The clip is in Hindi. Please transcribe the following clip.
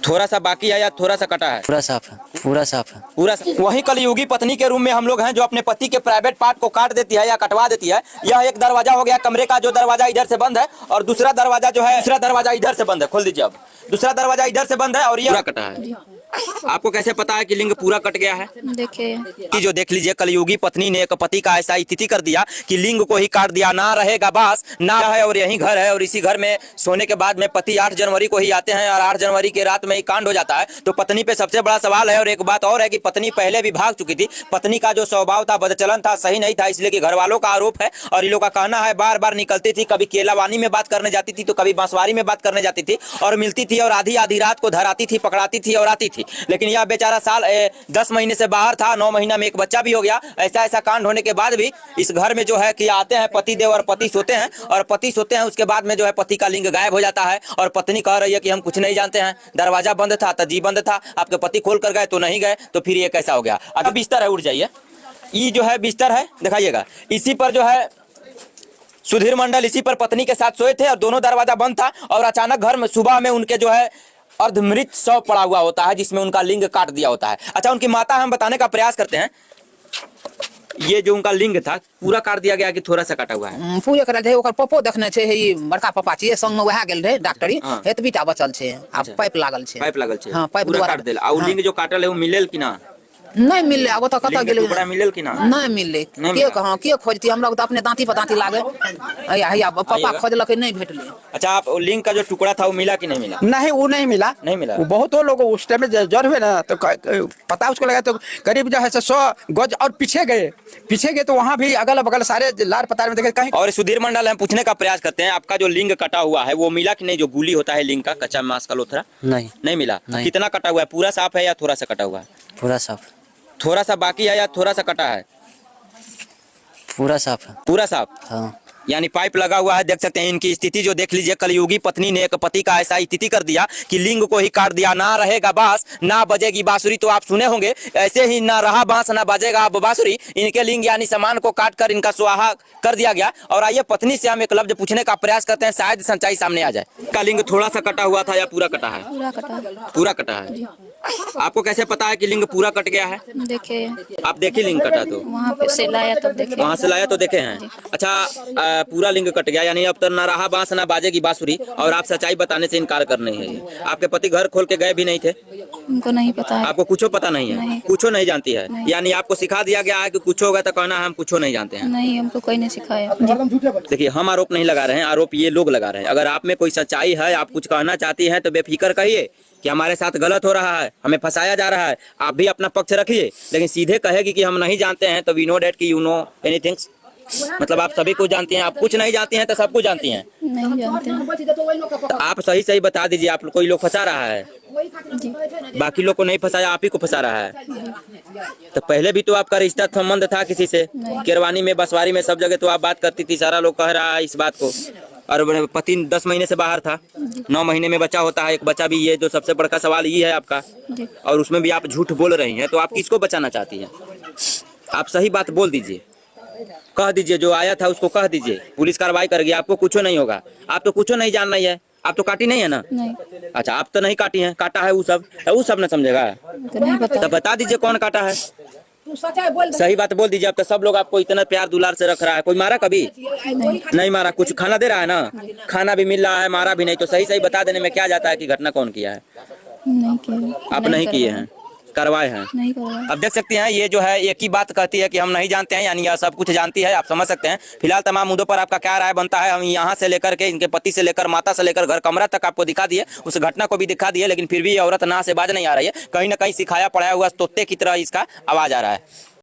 थोड़ा सा बाकी है या थोड़ा सा कटा है? पूरा साफ है, पूरा साफ है। पूरा वही कलयुगी पत्नी के रूम में हम लोग हैं जो अपने पति के प्राइवेट पार्ट को काट देती है या कटवा देती है। यह एक दरवाजा हो गया कमरे का, जो दरवाजा इधर से बंद है, और दूसरा दरवाजा जो है, दूसरा दरवाजा इधर से बंद है। खोल दीजिए, अब दूसरा दरवाजा इधर से बंद है और यह कटा है। आपको कैसे पता है कि लिंग पूरा कट गया है? देखिए कि जो देख लीजिए, कलयुगी पत्नी ने एक पति का ऐसा स्थिति कर दिया कि लिंग को ही काट दिया, ना रहेगा बास ना है, और यही घर है, और इसी घर में सोने के बाद में पति 8 जनवरी को ही आते हैं और 8 जनवरी की रात में ही कांड हो जाता है। तो पत्नी पे सबसे बड़ा सवाल है। और एक बात और है कि पत्नी पहले भी भाग चुकी थी। पत्नी का जो स्वभाव था, बदचलन था, सही नहीं था, इसलिए कि घर वालों का आरोप है और इन लोग का कहना है बार बार निकलती थी, कभी केलावानी में बात करने जाती थी तो कभी बांसवारी में बात करने जाती थी, और मिलती थी और आधी आधी रात को धराती थी, पकड़ाती थी और आती थी। लेकिन यह बेचारा साल 10 महीने से बाहर था, 9 महीना में एक बच्चा भी हो गया। ऐसा ऐसा कांड होने के बाद भी इस घर में जो है कि आते हैं पति देव और पति सोते हैं, और पति सोते हैं, उसके बाद में जो है पति का लिंग गायब हो जाता है और पत्नी कह रही है कि हम कुछ नहीं जानते हैं, दरवाजा बंद था तो जी बंद था, आपके पति खोल कर गए तो नहीं गए, तो फिर ये कैसा हो गया? अगर बिस्तर है, उठ जाइए, ये जो है बिस्तर है, दिखाइएगा, इसी पर जो है सुधीर मंडल इसी पर पत्नी के साथ सोए थे और दोनों दरवाजा बंद था, और अचानक घर में सुबह में उनके जो है अर्धमृत शव पड़ा हुआ होता है जिसमें उनका लिंग काट दिया होता है। अच्छा, उनकी माता हम बताने का प्रयास करते हैं। ये जो उनका लिंग था पूरा काट दिया गया कि थोड़ा सा काटा हुआ है? पूरे करल छै, ओकर पप्पो देखने छै, ई बड़का पप्पा छियै, संग में वएह गेल रहे डॉक्टरी, हाँ। एतबीटा बचल छै आ अच्छा। पाइप लागल छै। पाइप लागल छै? हाँ, पाइप पूरा द्वारा काट देल। आ उ लिंग जो काटल है वो मिलेल कि ना? नहीं मिलले, अब तो कतऽ लिंग के गेलै? टुकड़ा मिलेल कि ना? नहीं मिलले। नहीं के मिला। कहाँ के खोजती, हमरा तो अपने दांती पर दांती लागे, हैया पप्पा आइएगा। खोजलकै नहीं भेटले। अच्छा, आप लिंग का जो टुकड़ा था वो मिला कि नहीं मिला? नहीं, वो नहीं मिला। नहीं मिला। वो बहुत लोग उस टाइम में जड़ हुए ना, तो पता उसको लगा, तो करीब जो है 100 गज और पीछे गए तो वहाँ भी अगल बगल सारे लार पतार में देखे कहीं। और सुधीर मंडल हम पूछने का प्रयास करते हैं, आपका जो लिंग कटा हुआ है वो मिला कि नहीं? जो गुली होता है लिंग का, कच्चा मांस का लोथरा, नहीं, नहीं मिला? नहीं। कितना कटा हुआ है? पूरा साफ है या थोड़ा सा कटा हुआ है? पूरा साफ, थोड़ा सा बाकी है या थोड़ा सा कटा है? पूरा साफ है। पूरा साफ, हाँ, यानी पाइप लगा हुआ है। देख सकते हैं इनकी स्थिति जो देख लीजिए, कलयुगी पत्नी ने एक पति का ऐसा स्थिति कर दिया कि लिंग को ही काट दिया, ना रहेगा बांस ना बजेगी बांसुरी। तो आप सुने होंगे ऐसे ही, ना रहा बांस ना बजेगा अब बांसुरी। इनके लिंग यानी सामान को काट कर इनका स्वाहा कर दिया गया। और आइए पत्नी से हम एक लफ्ज पूछने का प्रयास करते हैं, शायद सच्चाई सामने आ जाए। का लिंग थोड़ा सा कटा हुआ था या पूरा कटा है? पूरा कटा। पूरा कटा है। आपको कैसे पता है कि लिंग पूरा कट गया है? देखिए आप देखिए लिंग कटा तो? वहाँ पे से लाया तब देखे। वहाँ से लाया तो देखे हैं। अच्छा, पूरा लिंग कट गया, यानी अब तो ना रहा बांस ना बाजेगी बांसुरी, और आप सच्चाई बताने से इनकार कर रही है। आपके पति घर खोल के गए भी नहीं थे? उनको नहीं पता है। आपको कुछो पता नहीं है? नहीं। कुछो नहीं जानती है? नहीं। यानी आपको सिखा दिया गया है कि कुछ होगा तो कहना है हम कुछो नहीं जानते हैं? नहीं, हमको कोई नहीं सिखाया। देखिए, हम आरोप नहीं लगा रहे हैं, आरोप ये लोग लगा रहे हैं। अगर आप में कोई सच्चाई है, आप कुछ कहना चाहती हैं तो बेफिक्र कहिए कि हमारे साथ गलत हो रहा है, हमें फंसाया जा रहा है। आप भी अपना पक्ष रखिए, लेकिन सीधे कहेगी कि हम नहीं जानते हैं तो वी नो डेट कि यू नो एनीथिंग, मतलब आप सभी कुछ जानती हैं। आप कुछ नहीं जानती हैं तो सब कुछ जानती हैं। नहीं जानते हैं। तो आप सही सही बता दीजिए, आप कोई लोग फंसा रहा है? बाकी लोग को नहीं फंसाया, आप ही को फंसा रहा है। तो पहले भी तो आपका रिश्ता संबंध था किसी से, केरवानी में, बसवारी में, सब जगह तो आप बात करती थी। सारा लोग कह रहा है इस बात को। और पति 10 महीने से बाहर था, 9 महीने में बच्चा होता है, एक बच्चा भी। ये जो सबसे बड़का सवाल ये है आपका, और उसमें भी आप झूठ बोल रही हैं। तो आप किसको बचाना चाहती हैं? आप सही बात बोल दीजिए, कह दीजिए, जो आया था उसको कह दीजिए, पुलिस कार्रवाई करेगी, आपको कुछ नहीं होगा। आप तो कुछ नहीं जान रही है, आप तो काटी नहीं है ना? नहीं, अच्छा, आप तो नहीं काटी हैं, काटा है वो सब, तो वो सब न समझेगा। उनको नहीं पता। तो बता दीजिए कौन काटा है, सही बात बोल दीजिए। अब तो सब लोग आपको इतना प्यार दुलार से रख रहा है। कोई मारा कभी? नहीं मारा। कुछ खाना दे रहा है ना? खाना भी मिल रहा है, मारा भी नहीं। तो सही सही बता देने में क्या जाता है कि घटना कौन किया है? नहीं किया। आप नहीं किए हैं, करवाए हैं। नहीं करवाया। अब देख सकते हैं, ये जो है एक ही बात कहती है कि हम नहीं जानते हैं, यानी यह सब कुछ जानती है। आप समझ सकते हैं। फिलहाल तमाम मुद्दों पर आपका क्या राय बनता है, हम यहाँ से लेकर के, इनके पति से लेकर, माता से लेकर, घर कमरा तक आपको दिखा दिए, उस घटना को भी दिखा दिए, लेकिन फिर भी ये औरत ना से बाज नहीं आ रही है। कहीं ना कहीं सिखाया पढ़ाया हुआ तोते की तरह इसका आवाज आ रहा है।